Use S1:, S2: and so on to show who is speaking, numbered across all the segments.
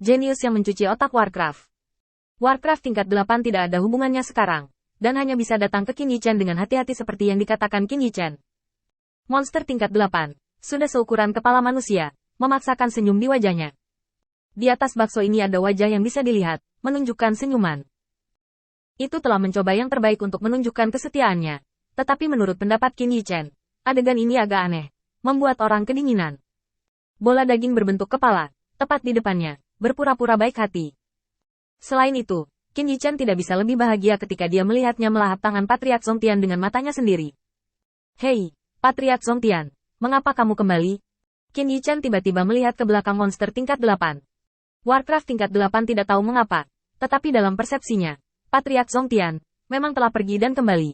S1: Jenius yang mencuci otak Warcraft. Warcraft tingkat 8 tidak ada hubungannya sekarang, dan hanya bisa datang ke Qin Yichen dengan hati-hati seperti yang dikatakan Qin Yichen. Monster tingkat 8, sudah seukuran kepala manusia, memaksakan senyum di wajahnya. Di atas bakso ini ada wajah yang bisa dilihat, menunjukkan senyuman. Itu telah mencoba yang terbaik untuk menunjukkan kesetiaannya. Tetapi menurut pendapat Qin Yichen, adegan ini agak aneh, membuat orang kedinginan. Bola daging berbentuk kepala, tepat di depannya, berpura-pura baik hati. Selain itu, Qin Yichen tidak bisa lebih bahagia ketika dia melihatnya melahap tangan Patriarch Zongtian dengan matanya sendiri. Hei, Patriarch Zongtian, mengapa kamu kembali? Qin Yichen tiba-tiba melihat ke belakang monster tingkat 8. Warcraft tingkat 8 tidak tahu mengapa, tetapi dalam persepsinya, Patriarch Zongtian memang telah pergi dan kembali.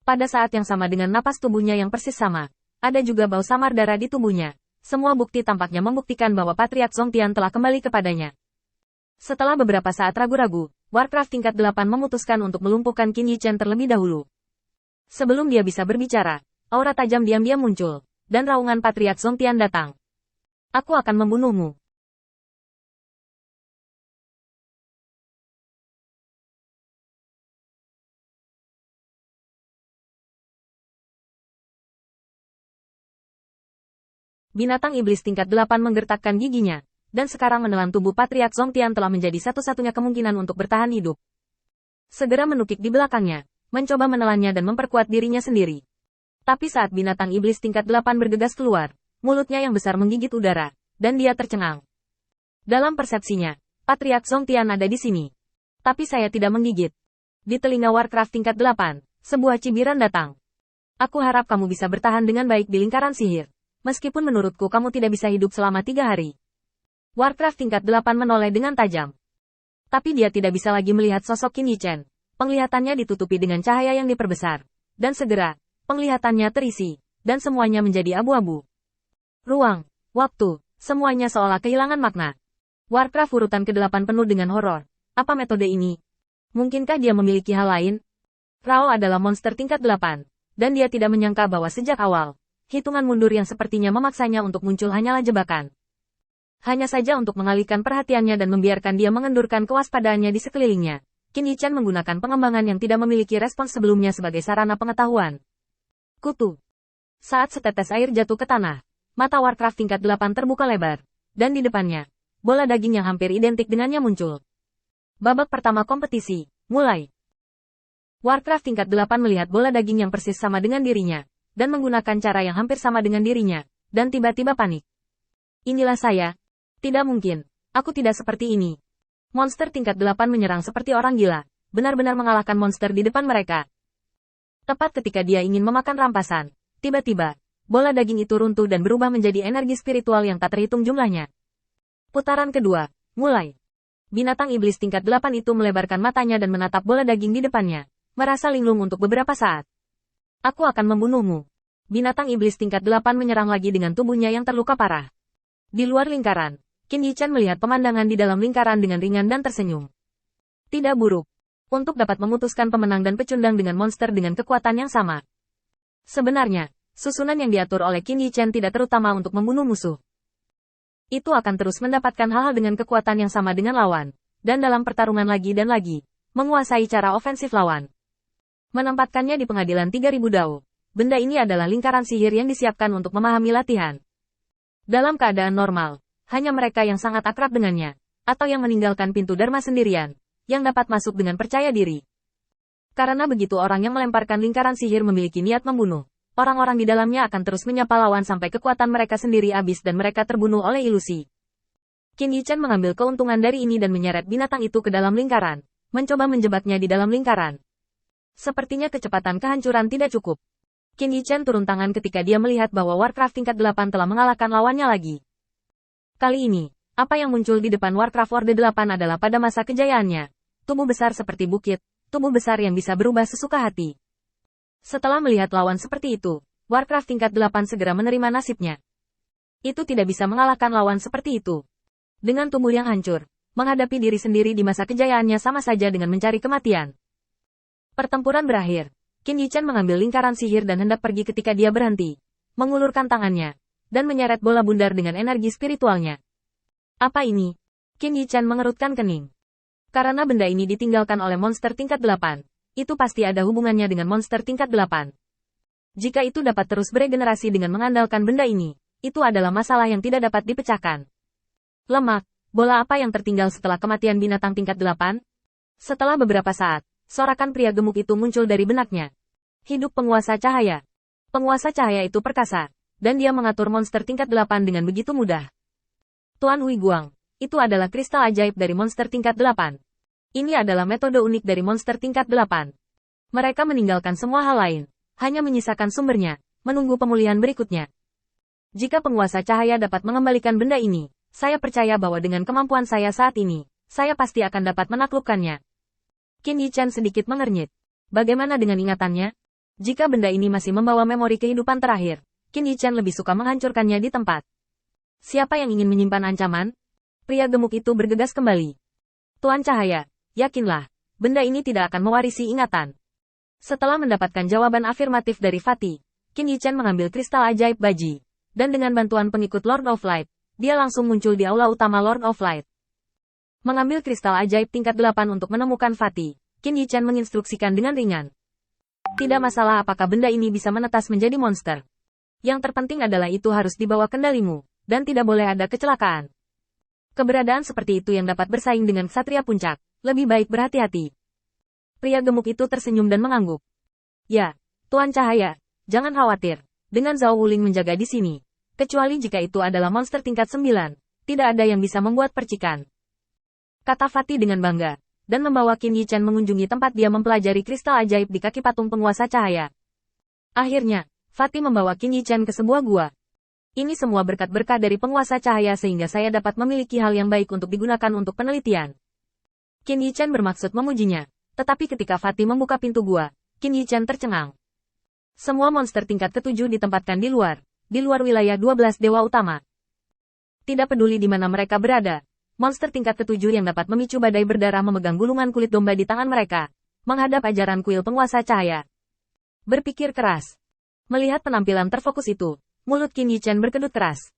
S1: Pada saat yang sama dengan napas tubuhnya yang persis sama, ada juga bau samar darah di tubuhnya. Semua bukti tampaknya membuktikan bahwa Patriarch Zongtian telah kembali kepadanya. Setelah beberapa saat ragu-ragu, Warcraft tingkat 8 memutuskan untuk melumpuhkan Qin Yichen terlebih dahulu. Sebelum dia bisa berbicara, aura tajam diam-diam muncul, dan raungan Patriarch Zongtian datang. Aku akan membunuhmu. Binatang iblis tingkat 8 menggertakkan giginya, dan sekarang menelan tubuh Patriarch Zongtian telah menjadi satu-satunya kemungkinan untuk bertahan hidup. Segera menukik di belakangnya, mencoba menelannya dan memperkuat dirinya sendiri. Tapi saat binatang iblis tingkat 8 bergegas keluar, mulutnya yang besar menggigit udara, dan dia tercengang. Dalam persepsinya, Patriarch Zongtian ada di sini. Tapi saya tidak menggigit. Di telinga Warcraft tingkat 8, sebuah cibiran datang. Aku harap kamu bisa bertahan dengan baik di lingkaran sihir. Meskipun menurutku kamu tidak bisa hidup selama 3 hari. Warcraft tingkat 8 menoleh dengan tajam. Tapi dia tidak bisa lagi melihat sosok Qin Yichen. Penglihatannya ditutupi dengan cahaya yang diperbesar. Dan segera, penglihatannya terisi, dan semuanya menjadi abu-abu. Ruang, waktu, semuanya seolah kehilangan makna. Warcraft urutan ke-8 penuh dengan horor. Apa metode ini? Mungkinkah dia memiliki hal lain? Rao adalah monster tingkat 8, dan dia tidak menyangka bahwa sejak awal, hitungan mundur yang sepertinya memaksanya untuk muncul hanyalah jebakan. Hanya saja untuk mengalihkan perhatiannya dan membiarkan dia mengendurkan kewaspadaannya di sekelilingnya, Qin Yichen menggunakan pengembangan yang tidak memiliki respons sebelumnya sebagai sarana pengetahuan. Kutu. Saat setetes air jatuh ke tanah, mata Warcraft tingkat 8 terbuka lebar, dan di depannya, bola daging yang hampir identik dengannya muncul. Babak pertama kompetisi, mulai. Warcraft tingkat 8 melihat bola daging yang persis sama dengan dirinya, dan menggunakan cara yang hampir sama dengan dirinya, dan tiba-tiba panik. Inilah saya. Tidak mungkin. Aku tidak seperti ini. Monster tingkat 8 menyerang seperti orang gila, benar-benar mengalahkan monster di depan mereka. Tepat ketika dia ingin memakan rampasan, tiba-tiba, bola daging itu runtuh dan berubah menjadi energi spiritual yang tak terhitung jumlahnya. Putaran kedua, mulai. Binatang iblis tingkat 8 itu melebarkan matanya dan menatap bola daging di depannya, merasa linglung untuk beberapa saat. Aku akan membunuhmu. Binatang iblis tingkat 8 menyerang lagi dengan tubuhnya yang terluka parah. Di luar lingkaran, Qin Yichen melihat pemandangan di dalam lingkaran dengan ringan dan tersenyum. Tidak buruk. Untuk dapat memutuskan pemenang dan pecundang dengan monster dengan kekuatan yang sama. Sebenarnya, susunan yang diatur oleh Qin Yichen tidak terutama untuk membunuh musuh. Itu akan terus mendapatkan hal-hal dengan kekuatan yang sama dengan lawan, dan dalam pertarungan lagi dan lagi, menguasai cara ofensif lawan. Menempatkannya di pengadilan 3000 dao. Benda ini adalah lingkaran sihir yang disiapkan untuk memahami latihan. Dalam keadaan normal, hanya mereka yang sangat akrab dengannya, atau yang meninggalkan pintu Dharma sendirian, yang dapat masuk dengan percaya diri. Karena begitu orang yang melemparkan lingkaran sihir memiliki niat membunuh, orang-orang di dalamnya akan terus menyapa lawan sampai kekuatan mereka sendiri habis dan mereka terbunuh oleh ilusi. Qin Yichen mengambil keuntungan dari ini dan menyeret binatang itu ke dalam lingkaran, mencoba menjebaknya di dalam lingkaran. Sepertinya kecepatan kehancuran tidak cukup. Qin Yichen turun tangan ketika dia melihat bahwa Warcraft tingkat 8 telah mengalahkan lawannya lagi. Kali ini, apa yang muncul di depan Warcraft Horde 8 adalah pada masa kejayaannya. Tubuh besar seperti bukit, tubuh besar yang bisa berubah sesuka hati. Setelah melihat lawan seperti itu, Warcraft tingkat 8 segera menerima nasibnya. Itu tidak bisa mengalahkan lawan seperti itu. Dengan tubuh yang hancur, menghadapi diri sendiri di masa kejayaannya sama saja dengan mencari kematian. Pertempuran berakhir. Qin Yichen mengambil lingkaran sihir dan hendak pergi ketika dia berhenti. Mengulurkan tangannya, dan menyeret bola bundar dengan energi spiritualnya. Apa ini? Qin Yichan mengerutkan kening. Karena benda ini ditinggalkan oleh monster tingkat 8, itu pasti ada hubungannya dengan monster tingkat 8. Jika itu dapat terus beregenerasi dengan mengandalkan benda ini, itu adalah masalah yang tidak dapat dipecahkan. Lemak, bola apa yang tertinggal setelah kematian binatang tingkat 8? Setelah beberapa saat, sorakan pria gemuk itu muncul dari benaknya. Hidup penguasa cahaya. Penguasa cahaya itu perkasa, dan dia mengatur monster tingkat 8 dengan begitu mudah. Tuan Hui Guang, itu adalah kristal ajaib dari monster tingkat 8. Ini adalah metode unik dari monster tingkat 8. Mereka meninggalkan semua hal lain, hanya menyisakan sumbernya, menunggu pemulihan berikutnya. Jika penguasa cahaya dapat mengembalikan benda ini, saya percaya bahwa dengan kemampuan saya saat ini, saya pasti akan dapat menaklukkannya. Qin Yichan sedikit mengernyit. Bagaimana dengan ingatannya? Jika benda ini masih membawa memori kehidupan terakhir, Qin Yichan lebih suka menghancurkannya di tempat. Siapa yang ingin menyimpan ancaman? Pria gemuk itu bergegas kembali. Tuan Cahaya, yakinlah, benda ini tidak akan mewarisi ingatan. Setelah mendapatkan jawaban afirmatif dari Fatih, Qin Yichan mengambil kristal ajaib Baji, dan dengan bantuan pengikut Lord of Light, dia langsung muncul di aula utama Lord of Light. Mengambil kristal ajaib tingkat 8 untuk menemukan Fatih, Qin Yichan menginstruksikan dengan ringan. Tidak masalah apakah benda ini bisa menetas menjadi monster. Yang terpenting adalah itu harus dibawa kendalimu, dan tidak boleh ada kecelakaan. Keberadaan seperti itu yang dapat bersaing dengan Ksatria Puncak, lebih baik berhati-hati. Pria gemuk itu tersenyum dan mengangguk. Ya, Tuan Cahaya, jangan khawatir, dengan Zhao Wuling menjaga di sini. Kecuali jika itu adalah monster tingkat 9, tidak ada yang bisa membuat percikan. Kata Fatih dengan bangga, dan membawa Qin Yichan mengunjungi tempat dia mempelajari kristal ajaib di kaki patung penguasa cahaya. Akhirnya, Fatih membawa Qin Yichan ke sebuah gua. Ini semua berkat-berkah dari penguasa cahaya sehingga saya dapat memiliki hal yang baik untuk digunakan untuk penelitian. Qin Yichan bermaksud memujinya, tetapi ketika Fatih membuka pintu gua, Qin Yichan tercengang. Semua monster tingkat ke-7 ditempatkan di luar wilayah 12 dewa utama. Tidak peduli di mana mereka berada, monster tingkat ke-7 yang dapat memicu badai berdarah memegang gulungan kulit domba di tangan mereka, menghadap ajaran kuil penguasa cahaya. Berpikir keras. Melihat penampilan terfokus itu, mulut Qin Yichan berkedut keras.